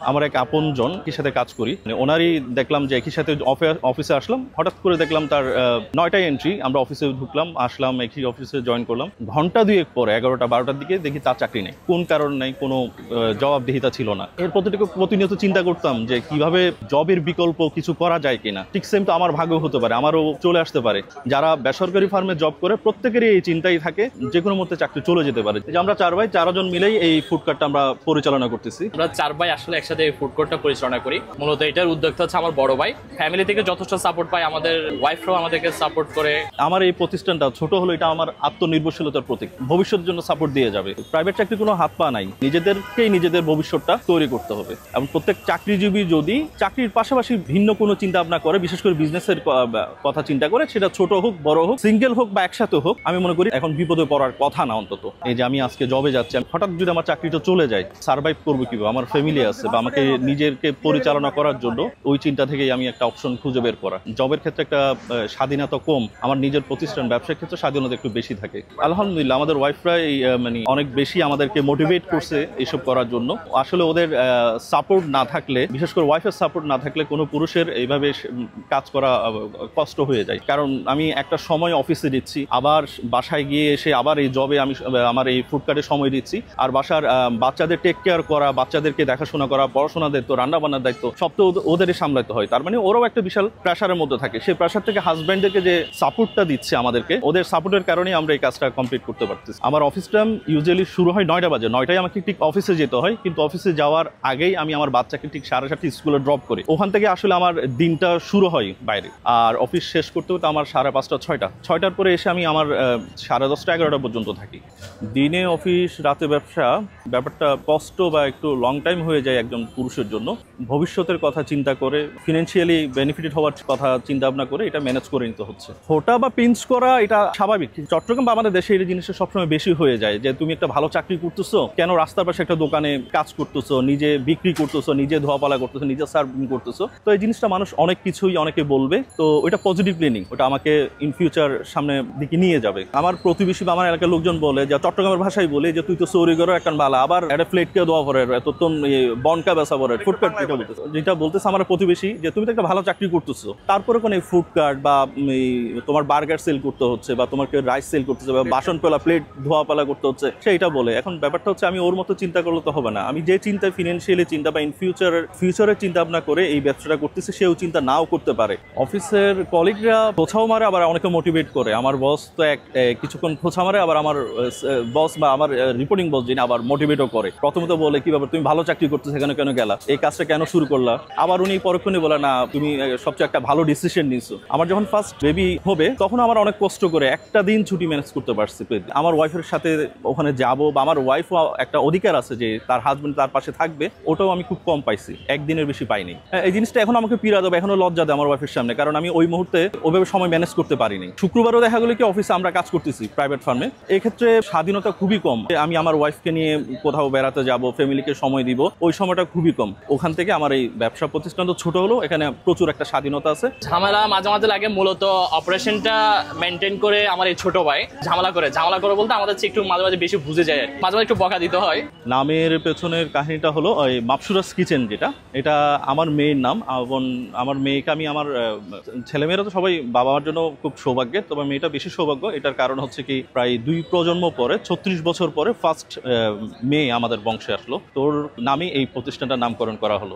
আমার এক আপনজন একই সাথে কাজ করি, ওনারই দেখলাম যে একই সাথে অফিসে আসলাম, হঠাৎ করে দেখলাম তার 9টায় এন্ট্রি, আমরা অফিসে ঢুকলাম, আসলাম, একই অফিসে জয়েন করলাম। ঘন্টা দুয়েক পরে 11টা 12টার দিকে দেখি তার চাকরি নেই। কোন কারণ নেই, কোনো জবাবদিহিতা ছিল না। এর প্রতিনিয়ত চিন্তা করতাম যে কিভাবে জবের বিকল্প কিছু করা যায় কিনা। ঠিক সেম তো আমার ভাগ্য হতে পারে, আমারও চলে আসতে পারে। যারা বেসরকারি ফার্মে জব করে প্রত্যেকেরই এই চিন্তাই থাকে যে কোনো মধ্যে চাকরি চলে যেতে পারে। যে আমরা 4 ভাই 4 জন মিলেই এই ফুড কোর্টটা আমরা পরিচালনা করতেছি। আমরা 4 ভাই আসলে একসাথে এই ফুড কোর্টটা পরিচালনা করি। মূলত এটার উদ্যোক্তা হচ্ছে আমার বড় ভাই। ফ্যামিলি থেকে যথেষ্ট সাপোর্ট পাই, আমাদের ওয়াইফরাও আমাদেরকে সাপোর্ট করে। আমার এই প্রতিষ্ঠানটা ছোট হলো, এটা আমার আত্মনির্ভরশীলতার প্রতীক, ভবিষ্যতের জন্য সাপোর্ট দিয়ে যাবে। প্রাইভেট চাকরি কোনো হাত পা নাই, নিজেদেরকেই নিজেদের ভবিষ্যৎটা তৈরি করতে হবে। এবং প্রত্যেক চাকরিজীবী যদি চাকরির পাশাপাশি ভিন্ন কোনো চিন্তা ভাবনা করে, বিশেষ করে বিজনেসের কথা চিন্তা করে, সেটা ছোট হোক বড় হোক, সিঙ্গেল হোক বা একসাথে হোক, আমি মনে করি এখন বিপদে পড়ার কথা না। অন্তত এই যে আমি আজকে জবে যাচ্ছি, হঠাৎ যদি আমার চাকরিটা চলে যায়, সার্ভাইভ করবো কিভাবে? আমার ফ্যামিলি আছে বা আমাকে নিজেকে পরিচালনা করার জন্য ওই চিন্তা থেকেই আমি একটা অপশন খুঁজে বের করা। জবের ক্ষেত্রে একটা স্বাধীনতা কম, আমার নিজের প্রতিষ্ঠান ব্যবসার ক্ষেত্রে স্বাধীনতা একটু বেশি থাকে। আলহামদুলিল্লাহ আমাদের ওয়াইফরা মানে অনেক বেশি আমাদেরকে মোটিভেট করছে এইসব করার জন্য। আসলে ওদের সাপোর্ট না থাকলে, বিশেষ করে ওয়াইফের সাপোর্ট না থাকলে কোনো পুরুষের এইভাবে কাজ করা কষ্ট হয়ে যায়। কারণ আমি একটা সময় অফিসে দিচ্ছি, আবার বাসায় গিয়ে এসে আবার এই জবে আমি আমার এই ফুড কার্টে সময় দিচ্ছি, আর বাসার বাচ্চাদের টেক কেয়ার করা, বাচ্চাদেরকে দেখাশোনা করা, পড়াশোনার দায়িত্ব, রান্না বান্নার দায়িত্ব সব তো ওদেরই সামলাতে হয়। তার মানে ওরাও একটা বিশাল প্রেশারের মধ্যে থাকে। সেই প্রেশার থেকে হাজব্যান্ডদেরকে যে সাপোর্টটা দিচ্ছে আমাদেরকে, ওদের সাপোর্টের কারণেই আমরা এই কাজটা কমপ্লিট করতে পারতেছি। আমার অফিস টাইম ইউজুয়ালি শুরু হয় 9টা বাজে, 9টায় আমাকে ঠিক অফিসে যেতে হয়, কিন্তু অফিসে যাওয়ার আগেই আমি আমার বাচ্চাকে ঠিক 7:30 স্কুলে ড্রপ করি। ওখান থেকে আসলে আমার দিনটা শুরু হয় বাইরে, আর অফিস শেষ করতে হতে আমার 5:30 6টা। 6টার পরে এসে আমি আমার 10:30 11টা পর্যন্ত থাকি। দিনে অফিস, রাতে ব্যবসা, ব্যাপারটা কষ্ট বা একটু লং টাইম হয়ে যায় একজন পুরুষের জন্য। ভবিষ্যতের কথা চিন্তা করে, ফিনান্সিয়ালি বেনিফিটেড হওয়ার কথা চিন্তা ভাবনা করে এটা ম্যানেজ করে নিতে হচ্ছে। ফোটা বা পিঞ্চ করা এটা স্বাভাবিক। চট্টগ্রাম বা আমাদের দেশে এই জিনিসটা সবসময় বেশি হয়ে যায় যে তুমি একটা ভালো চাকরি করতেছো, কেন রাস্তার পাশে একটা দোকানে কাজ করতেছো, নিজে বিক্রি করতেছো, নিজে ধোয়াপালা করতেছো, নিজে সার্ভিং করতেছো। তো এই জিনিসটা মানুষ অনেক কিছুই অনেকে বলবে, তো ওইটা পজিটিভলি নিই, ওটা আমাকে ইন ফিউচার সামনে দিকে নিয়ে যাবে। আমার প্রতিবেশী বা আমার এলাকার লোকজন বলে, যে চট্টগ্রামের ভাষায় বলে যে তুই তো চৌরি করো এখন ভালো, আবার একটা ফ্লেটকে দোয়া করে এত তো বনকা বেসা পরে ফুডকার্ট যেটা বলতেছে আমার প্রতিবেশী, যে তুমি তো একটা ভালো চাকরি করতেছো, তারপরে কোনো ফুডকার্ট বা তোমার বার্গার সেল করতে হচ্ছে, বা তোমাকে রাইস সেল করতে হচ্ছে, বা বাসন পেলা প্লেট ধোয়া পালা করতে হচ্ছে, সেইটা বলে। এখন ব্যাপারটা হচ্ছে আমি ওর মতো চিন্তা করলে তো হবে না। আমি যে চিন্তা ফিনান্সিয়ালি চিন্তা বা ইন ফিউচারের চিন্তা ভাবনা করে এই ব্যবসাটা করতেছি, সেও চিন্তা নাও করতে পারে। অফিসের কলিগরা খোঁচাও মারে, আবার অনেকে মোটিভেট করে। আমার বস তো কিছুক্ষণ খোঁচা মারে, আবার আমার বস বা আমার রিপোর্টিং বস যিনি আবার মোটিভেটও করে। প্রথমত বলে কি ব্যাপার, তুমি ভালো চাকরি করতে সেখানে কেন গেলা, এই কাজটা কেন শুরু করলা। আবার উনি পরক্ষণে বলে, না তুমি সবচেয়ে একটা ভালো ডিসিশন নিয়েছো। আমার যখন ফার্স্ট বেবি হবে তখন আমার অনেক কষ্ট করে একটা দিন ছুটি ম্যানেজ করতে পারছি। আমার ওয়াইফের সাথে ওখানে যাব, বা আমার ওয়াইফও একটা অধিকার আছে যে তার হাজবেন্ড তার পাশে থাকবে, ওটাও আমি খুব কম পাইছি, একদিনের বেশি পাইনি। এই জিনিসটা এখন আমাকে পীড়া দেবে, এখনো লজ্জা দেয় আমার ওয়াইফের সামনে, কারণ আমি ওই মুহূর্তে ওইভাবে সময় ম্যানেজ করতে পারিনি। শুক্রবারও দেখা গেলো কি অফিসে আমরা কাজ করতেছি প্রাইভেট ফার্মে, এক্ষেত্রে স্বাধীনতা খুবই কম। আমি আমার ওয়াইফকে নিয়ে কোথাও বেড়াতে যাব, ফ্যামিলিকে সময় দিব, ওই সময়টা খুবই কম। ওখান থেকে আমার এই ব্যবসা প্রতিষ্ঠান তো ছোট হলো, এখানে প্রচুর একটা স্বাধীনতা আছে। ঝামেলা মাঝে মাঝে লাগে, মূলত অপারেশনটা মেনটেন করে আমার এই ছোট ভাই ঝামেলা করে বলতে আমাদের একটু মাঝে মাঝে বেশি বুঝে যায়, মাঝে মাঝে একটু বকা দিতে হয়। নামের পেছনের কাহিনীটা হলো ওই মাপসুরাস কিচেন, যেটা এটা আমার মেয়ের নাম। আমার মেয়েকে আমি, আমার ছেলেমেয়েরা তো সবাই বাবা মার জন্য খুব সৌভাগ্যের, তবে মেয়েটা বেশি সৌভাগ্য। এটার কারণ হচ্ছে কি, প্রায় 2 প্রজন্ম পরে 36 বছর পরে ফার্স্ট মেয়ে আমাদের বংশে আসলো, তোর নামে এই প্রতিষ্ঠানটার নামকরণ করা হলো।